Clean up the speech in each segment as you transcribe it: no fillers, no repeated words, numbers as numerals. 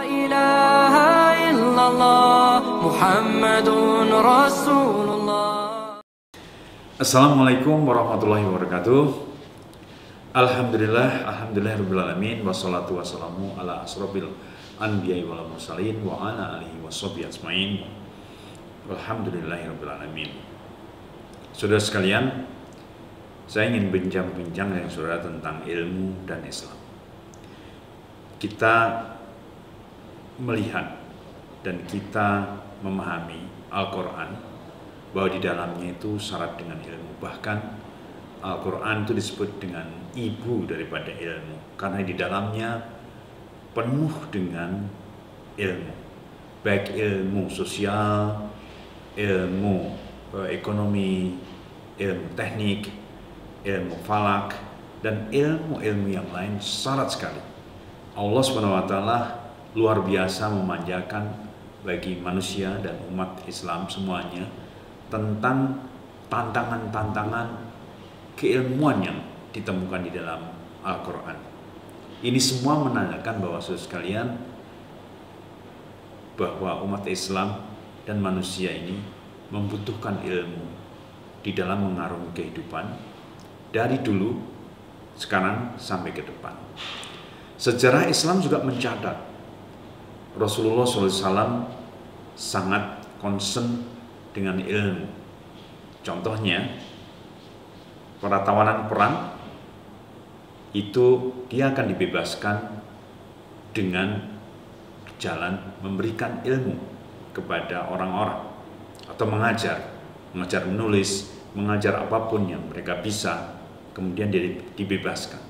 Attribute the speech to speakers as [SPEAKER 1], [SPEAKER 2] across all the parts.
[SPEAKER 1] إله إلا الله محمد رسول الله.
[SPEAKER 2] Assalamualaikum warahmatullahi wabarakatuh. Alhamdulillahirrabbilalamin. Wassalatu wassalamu ala asrofil anbiya'i wal mursalin wa ala alihi wassobi asma'in. Alhamdulillahirrabbilalamin. Saudara sekalian, saya ingin bincang-bincang dengan saudara tentang ilmu dan Islam. Kita melihat dan kita memahami Al-Quran bahwa di dalamnya itu syarat dengan ilmu. Bahkan Al-Quran itu disebut dengan ibu daripada ilmu, karena di dalamnya penuh dengan ilmu, baik ilmu sosial, ilmu ekonomi, ilmu teknik, ilmu falak, dan ilmu-ilmu yang lain syarat sekali. Allah SWT luar biasa memanjakan bagi manusia dan umat Islam semuanya tentang tantangan-tantangan keilmuan yang ditemukan di dalam Al-Quran. Ini semua menandakan bahwa saudara sekalian, bahwa umat Islam dan manusia ini membutuhkan ilmu di dalam mengarungi kehidupan dari dulu, sekarang, sampai ke depan. Sejarah Islam juga mencatat Rasulullah SAW sangat concern dengan ilmu. Contohnya, pada tawanan perang itu dia akan dibebaskan dengan jalan memberikan ilmu kepada orang-orang atau mengajar menulis, mengajar apapun yang mereka bisa, kemudian dia dibebaskan.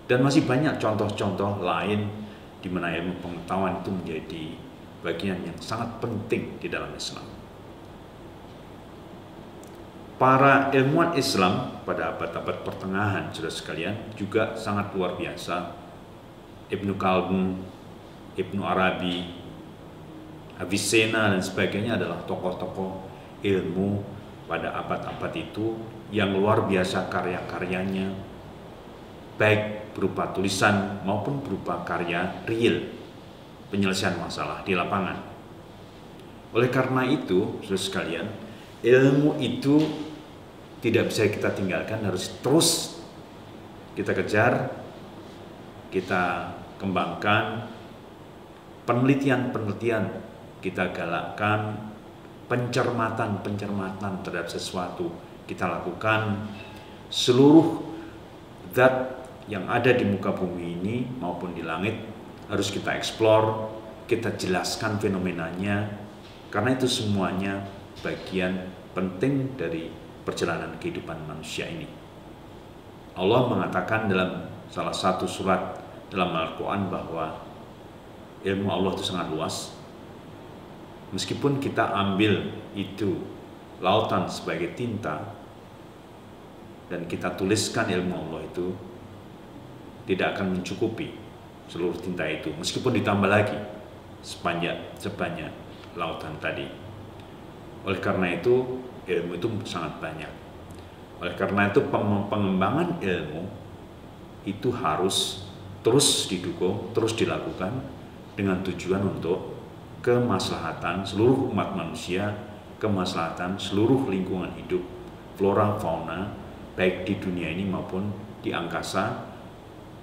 [SPEAKER 2] Dan masih banyak contoh-contoh lain di mana ilmu pengetahuan itu menjadi bagian yang sangat penting di dalam Islam. Para ilmuwan Islam pada abad-abad pertengahan, saudara sekalian, juga sangat luar biasa. Ibnu Khaldun, Ibnu Arabi, Avicenna dan sebagainya adalah tokoh-tokoh ilmu pada abad-abad itu yang luar biasa karya-karyanya, baik berupa tulisan maupun berupa karya real, penyelesaian masalah di lapangan. Oleh karena itu, saudara sekalian, ilmu itu tidak bisa kita tinggalkan, harus terus kita kejar, kita kembangkan, penelitian-penelitian kita galakkan, pencermatan terhadap sesuatu kita lakukan. Seluruh zat yang ada di muka bumi ini maupun di langit harus kita eksplor, kita jelaskan fenomenanya, karena itu semuanya bagian penting dari perjalanan kehidupan manusia ini. Allah mengatakan dalam salah satu surat dalam Al-Quran bahwa ilmu Allah itu sangat luas. Meskipun kita ambil itu lautan sebagai tinta dan kita tuliskan ilmu Allah itu, tidak akan mencukupi seluruh tinta itu, meskipun ditambah lagi sebanyak lautan tadi. Oleh karena itu ilmu itu sangat banyak. Oleh karena itu pengembangan ilmu itu harus terus didukung, terus dilakukan dengan tujuan untuk kemaslahatan seluruh umat manusia, kemaslahatan seluruh lingkungan hidup, flora, fauna, baik di dunia ini maupun di angkasa,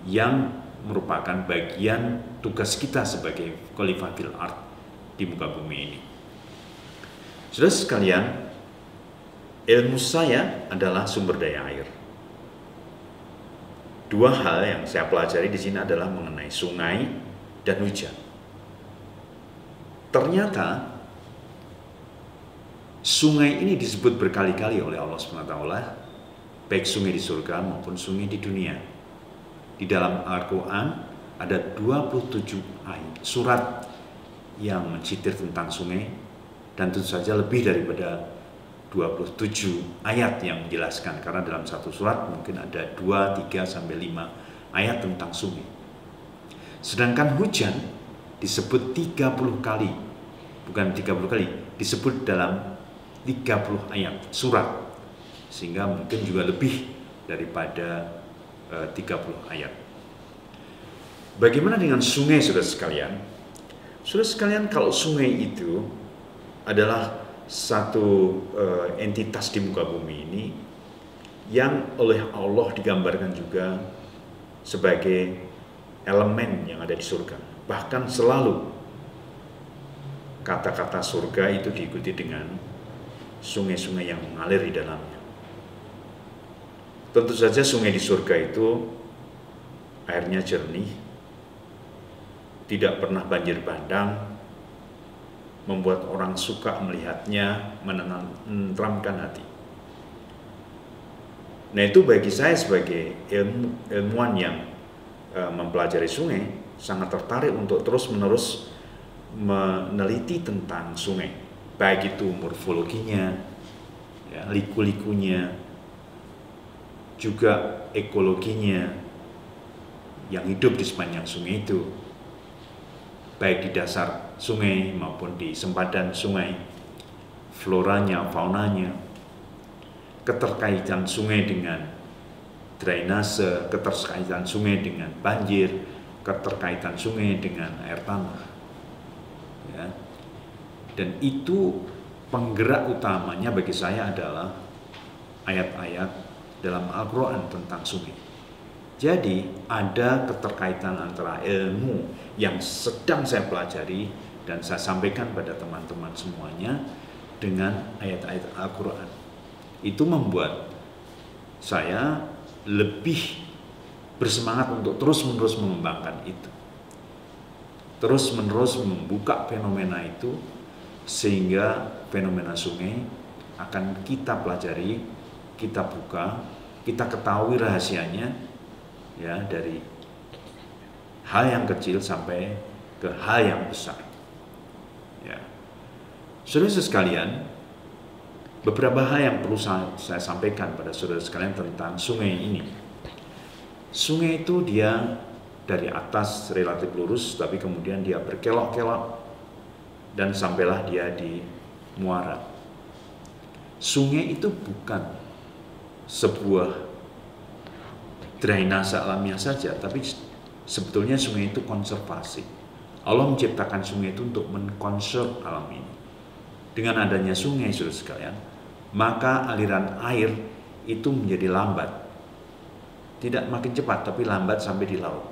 [SPEAKER 2] yang merupakan bagian tugas kita sebagai khalifah fil ard di muka bumi ini. Saudara sekalian, ilmu saya adalah sumber daya air. Dua hal yang saya pelajari di sini adalah mengenai sungai dan hujan. Ternyata sungai ini disebut berkali-kali oleh Allah SWT, baik sungai di surga maupun sungai di dunia. Di dalam Al-Quran ada 27 surat yang mencitir tentang sungai, dan tentu saja lebih daripada 27 ayat yang menjelaskan, karena dalam satu surat mungkin ada 2, 3, sampai 5 ayat tentang sungai. Sedangkan hujan disebut 30 kali, bukan 30 kali, disebut dalam 30 ayat surat, sehingga mungkin juga lebih daripada 30 ayat. Bagaimana dengan sungai, saudara sekalian? Saudara sekalian, kalau sungai itu adalah satu entitas di muka bumi ini yang oleh Allah digambarkan juga sebagai elemen yang ada di surga. Bahkan selalu kata-kata surga itu diikuti dengan sungai-sungai yang mengalir di dalamnya. Tentu saja sungai di surga itu airnya jernih, tidak pernah banjir bandang, membuat orang suka melihatnya, menenteramkan hati. Nah, itu bagi saya sebagai ilmuwan yang mempelajari sungai, sangat tertarik untuk terus-menerus meneliti tentang sungai, baik itu morfologinya, ya, liku-likunya, juga ekologinya yang hidup di sepanjang sungai itu, baik di dasar sungai maupun di sempadan sungai, floranya, faunanya, keterkaitan sungai dengan drainase, keterkaitan sungai dengan banjir, keterkaitan sungai dengan air tanah, ya. Dan itu penggerak utamanya bagi saya adalah ayat-ayat dalam Al-Quran tentang sungai. Jadi ada keterkaitan antara ilmu yang sedang saya pelajari dan saya sampaikan pada teman-teman semuanya dengan ayat-ayat Al-Quran. Itu membuat saya lebih bersemangat untuk terus-menerus mengembangkan itu, terus-menerus membuka fenomena itu, sehingga fenomena sungai akan kita pelajari, kita buka, kita ketahui rahasianya, ya, dari hal yang kecil sampai ke hal yang besar. Ya, saudara sekalian, beberapa hal yang perlu saya sampaikan pada saudara sekalian tentang sungai ini. Sungai itu dia dari atas relatif lurus, tapi kemudian dia berkelok-kelok dan sampailah dia di muara. Sungai itu bukan sebuah drainase alamiah saja, tapi sebetulnya sungai itu konservasi. Allah menciptakan sungai itu untuk mengkonserv alam ini. Dengan adanya sungai, saudara sekalian, maka aliran air itu menjadi lambat. Tidak makin cepat, tapi lambat sampai di laut.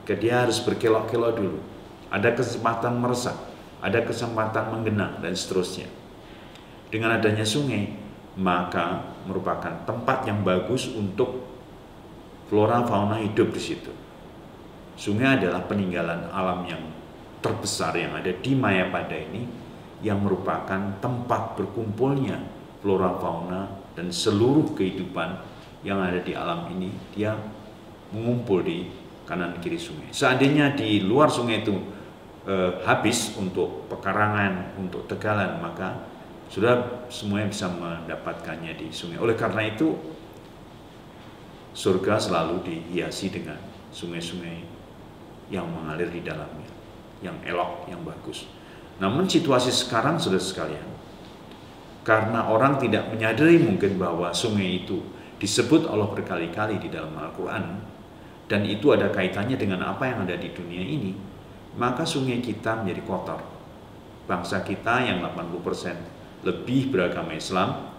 [SPEAKER 2] Dia harus berkelok-kelok dulu. Ada kesempatan meresap, ada kesempatan menggenang, dan seterusnya. Dengan adanya sungai, maka merupakan tempat yang bagus untuk flora fauna hidup di situ. Sungai adalah peninggalan alam yang terbesar yang ada di Mayapada ini, yang merupakan tempat berkumpulnya flora fauna dan seluruh kehidupan yang ada di alam ini. Dia mengumpul di kanan kiri sungai. Seandainya di luar sungai itu habis untuk pekarangan, untuk tegalan, maka sudah semuanya bisa mendapatkannya di sungai. Oleh karena itu, surga selalu dihiasi dengan sungai-sungai yang mengalir di dalamnya, yang elok, yang bagus. Namun situasi sekarang, saudara sekalian, karena orang tidak menyadari mungkin bahwa sungai itu disebut Allah berkali-kali di dalam Al-Quran, dan itu ada kaitannya dengan apa yang ada di dunia ini, maka sungai kita menjadi kotor. Bangsa kita yang 80% lebih beragama Islam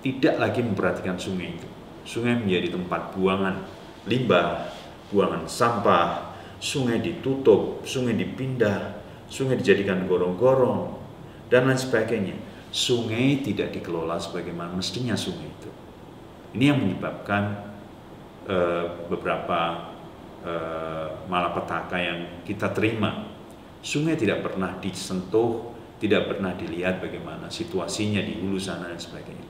[SPEAKER 2] tidak lagi memperhatikan sungai itu. Sungai menjadi tempat buangan limbah, buangan sampah, sungai ditutup, sungai dipindah, sungai dijadikan gorong-gorong, dan lain sebagainya. Sungai tidak dikelola sebagaimana mestinya sungai itu. Ini yang menyebabkan beberapa malapetaka yang kita terima. Sungai tidak pernah disentuh, tidak pernah dilihat bagaimana situasinya di hulu sana dan sebagainya.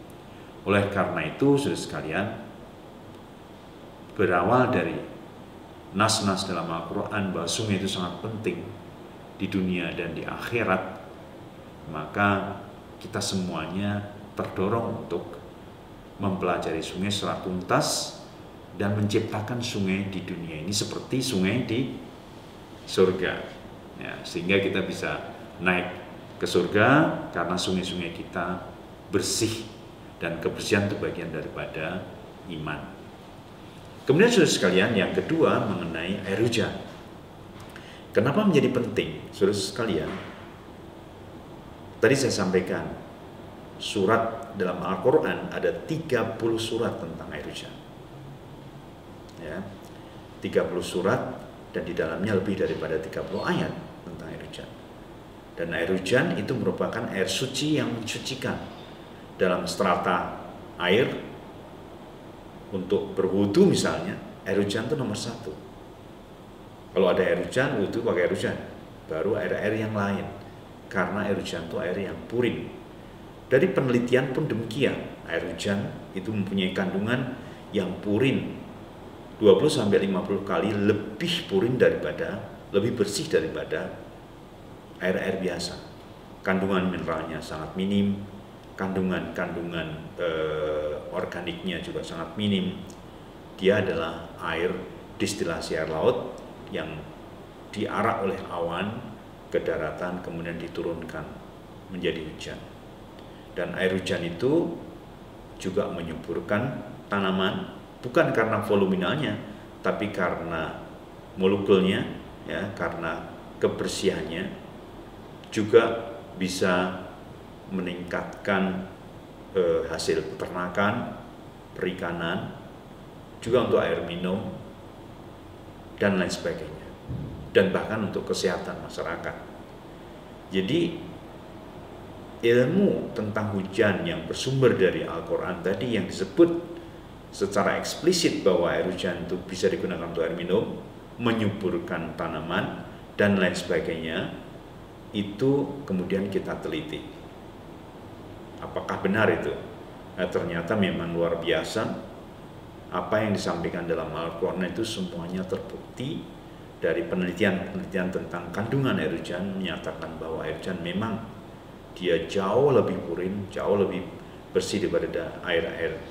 [SPEAKER 2] Oleh karena itu, saudara sekalian, berawal dari nas-nas dalam Al-Quran bahwa sungai itu sangat penting di dunia dan di akhirat, maka kita semuanya terdorong untuk mempelajari sungai secara tuntas dan menciptakan sungai di dunia ini seperti sungai di surga, ya, sehingga kita bisa naik ke surga karena sungai-sungai kita bersih, dan kebersihan itu bagian daripada iman. Kemudian saudara sekalian, yang kedua mengenai air hujan. Kenapa menjadi penting? Saudara sekalian, tadi saya sampaikan, surat dalam Al-Quran ada 30 surat tentang air hujan. Ya, 30 surat, dan di dalamnya lebih daripada 30 ayat tentang air hujan. Dan air hujan itu merupakan air suci yang mensucikan. Dalam strata air, untuk berwudu misalnya, air hujan itu nomor 1. Kalau ada air hujan, wudu pakai air hujan. Baru air-air yang lain. Karena air hujan itu air yang purin. Dari penelitian pun demikian. Air hujan itu mempunyai kandungan yang purin 20-50 kali lebih purin daripada, lebih bersih daripada air-air biasa. Kandungan mineralnya sangat minim, kandungan organiknya juga sangat minim. Dia adalah air distilasi air laut yang diarak oleh awan ke daratan kemudian diturunkan menjadi hujan. Dan air hujan itu juga menyuburkan tanaman, bukan karena voluminanya, tapi karena molekulnya, ya, karena kebersihannya, juga bisa meningkatkan hasil peternakan, perikanan, juga untuk air minum, dan lain sebagainya, dan bahkan untuk kesehatan masyarakat. Jadi ilmu tentang hujan yang bersumber dari Al-Quran tadi yang disebut secara eksplisit bahwa air hujan itu bisa digunakan untuk air minum, menyuburkan tanaman, dan lain sebagainya, itu kemudian kita teliti. Apakah benar itu? Nah, ternyata memang luar biasa. Apa yang disampaikan dalam Al-Quran itu semuanya terbukti dari penelitian-penelitian tentang kandungan air hujan, menyatakan bahwa air hujan memang dia jauh lebih purin, jauh lebih bersih daripada air-air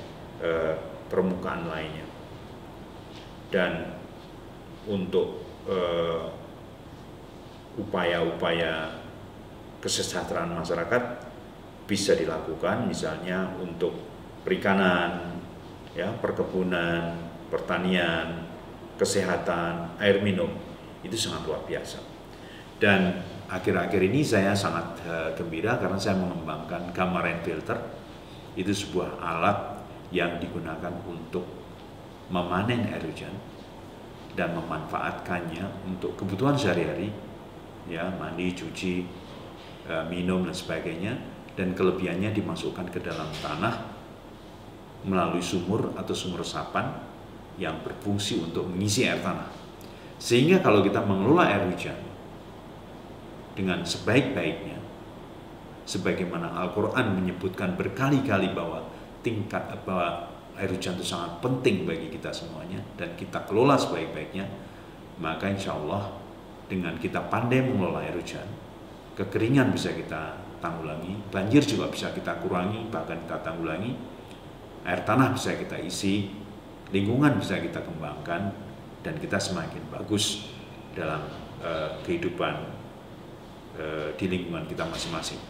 [SPEAKER 2] permukaan lainnya. Dan untuk upaya-upaya kesejahteraan masyarakat bisa dilakukan, misalnya untuk perikanan, ya, perkebunan, pertanian, kesehatan, air minum, itu sangat luar biasa. Dan akhir-akhir ini saya sangat gembira karena saya mengembangkan gamma rain filter. Itu sebuah alat yang digunakan untuk memanen air hujan dan memanfaatkannya untuk kebutuhan sehari-hari, ya, mandi, cuci, minum dan sebagainya. Dan kelebihannya dimasukkan ke dalam tanah melalui sumur atau sumur resapan yang berfungsi untuk mengisi air tanah. Sehingga kalau kita mengelola air hujan dengan sebaik-baiknya, sebagaimana Al-Quran menyebutkan berkali-kali bahwa air hujan itu sangat penting bagi kita semuanya, dan kita kelola sebaik-baiknya, maka insya Allah dengan kita pandai mengelola air hujan, kekeringan bisa kita tanggulangi, banjir juga bisa kita kurangi, bahkan kita tanggulangi, air tanah bisa kita isi, lingkungan bisa kita kembangkan, dan kita semakin bagus dalam kehidupan di lingkungan kita masing-masing.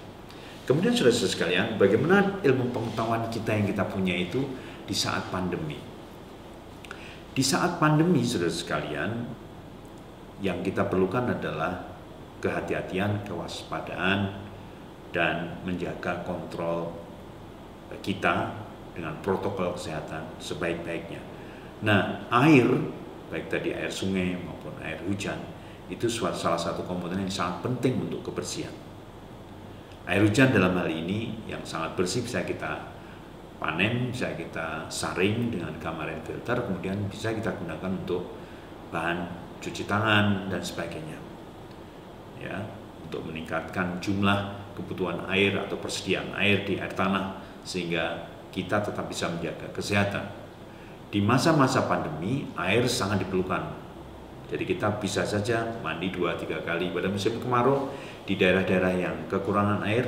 [SPEAKER 2] Kemudian saudara-saudara sekalian, bagaimana ilmu pengetahuan kita yang kita punya itu di saat pandemi? Di saat pandemi, saudara sekalian, yang kita perlukan adalah kehati-hatian, kewaspadaan, dan menjaga kontrol kita dengan protokol kesehatan sebaik-baiknya. Nah, air, baik tadi air sungai maupun air hujan, itu salah satu komponen yang sangat penting untuk kebersihan. Air hujan dalam hal ini yang sangat bersih bisa kita panen, bisa kita saring dengan gamma rain filter, kemudian bisa kita gunakan untuk bahan cuci tangan dan sebagainya. Ya, untuk meningkatkan jumlah kebutuhan air atau persediaan air di air tanah sehingga kita tetap bisa menjaga kesehatan. Di masa-masa pandemi, air sangat diperlukan. Jadi kita bisa saja mandi 2-3 kali pada musim kemarau di daerah-daerah yang kekurangan air,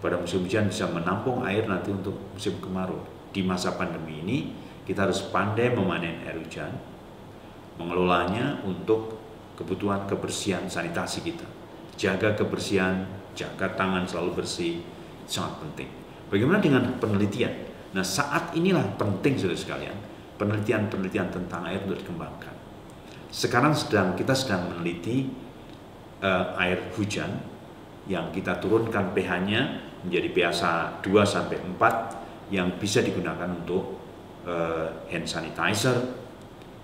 [SPEAKER 2] pada musim hujan bisa menampung air nanti untuk musim kemarau. Di masa pandemi ini kita harus pandai memanen air hujan, mengelolanya untuk kebutuhan kebersihan sanitasi kita. Jaga kebersihan, jaga tangan selalu bersih, sangat penting. Bagaimana dengan penelitian? Nah, saat inilah penting saudara sekalian, penelitian-penelitian tentang air untuk dikembangkan. Sekarang kita sedang meneliti air hujan yang kita turunkan pH-nya menjadi pH 2 sampai 4 yang bisa digunakan untuk hand sanitizer,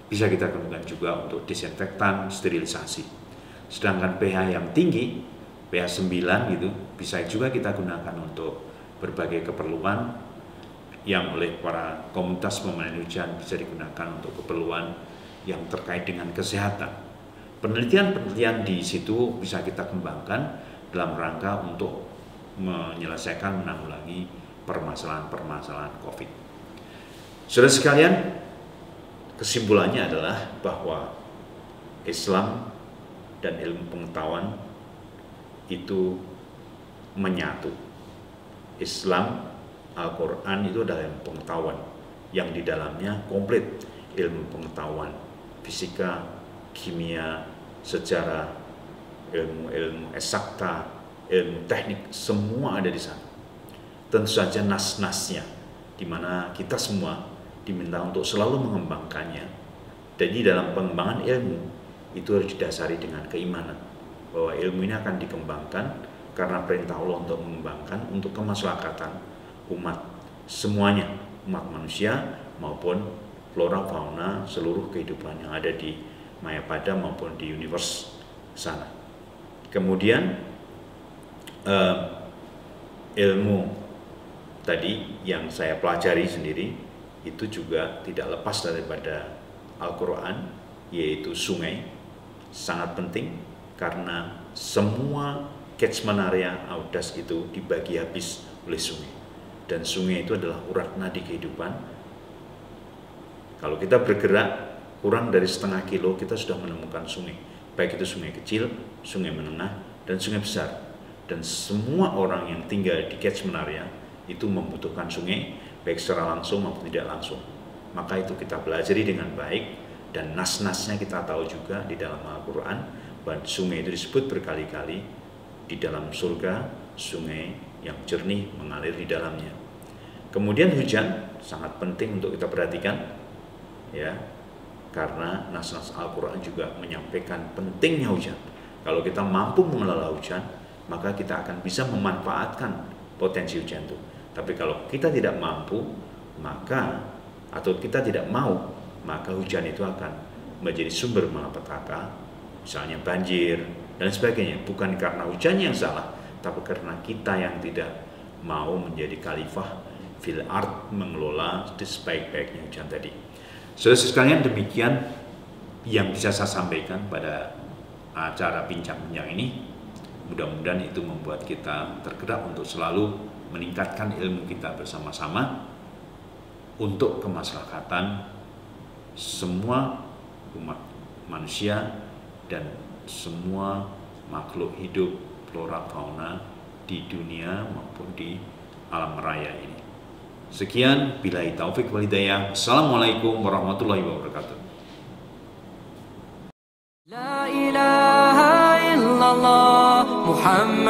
[SPEAKER 2] bisa kita gunakan juga untuk disinfektan, sterilisasi. Sedangkan pH yang tinggi, pH 9 gitu, bisa juga kita gunakan untuk berbagai keperluan yang oleh para komunitas pemandian hujan bisa digunakan untuk keperluan yang terkait dengan kesehatan. Penelitian-penelitian di situ bisa kita kembangkan dalam rangka untuk menyelesaikan, menanggulangi permasalahan-permasalahan COVID. Saudara sekalian, kesimpulannya adalah bahwa Islam dan ilmu pengetahuan itu menyatu. Islam, Al-Quran itu adalah ilmu pengetahuan yang di dalamnya komplit ilmu pengetahuan, fisika, kimia, sejarah, ilmu eksakta, ilmu teknik, semua ada di sana. Tentu saja nas-nasnya, di mana kita semua diminta untuk selalu mengembangkannya. Jadi dalam pengembangan ilmu itu harus didasari dengan keimanan bahwa ilmu ini akan dikembangkan karena perintah Allah untuk mengembangkan untuk kemaslahatan umat semuanya, umat manusia maupun flora fauna seluruh kehidupan yang ada di Mayapada maupun di universe sana. Kemudian ilmu tadi yang saya pelajari sendiri itu juga tidak lepas daripada Al-Quran, yaitu sungai, sangat penting karena semua catchment area Audas itu dibagi habis oleh sungai, dan sungai itu adalah urat nadi kehidupan. Kalau kita bergerak kurang dari setengah kilo, kita sudah menemukan sungai, baik itu sungai kecil, sungai menengah, dan sungai besar. Dan semua orang yang tinggal di catchment area itu membutuhkan sungai, baik secara langsung maupun tidak langsung. Maka itu kita pelajari dengan baik, dan nas-nasnya kita tahu juga di dalam Al-Quran bahwa sungai itu disebut berkali-kali di dalam surga, sungai yang jernih mengalir di dalamnya. Kemudian hujan sangat penting untuk kita perhatikan, ya, karena nas-nas Al-Quran juga menyampaikan pentingnya hujan. Kalau kita mampu mengelola hujan, maka kita akan bisa memanfaatkan potensi hujan itu. Tapi kalau kita tidak mampu, atau kita tidak mau, maka hujan itu akan menjadi sumber malapetaka, misalnya banjir dan sebagainya. Bukan karena hujannya yang salah, tapi karena kita yang tidak mau menjadi khalifah fil ard, mengelola sebaik-baiknya hujan tadi. Saudara sekalian, demikian yang bisa saya sampaikan pada acara bincang-bincang ini. Mudah-mudahan itu membuat kita tergerak untuk selalu meningkatkan ilmu kita bersama-sama untuk kemaslahatan semua umat manusia dan semua makhluk hidup flora fauna di dunia maupun di alam raya ini. Sekian, billahi taufik wal hidayah. Assalamualaikum warahmatullahi wabarakatuh.
[SPEAKER 1] La ilaha illallah Muhammad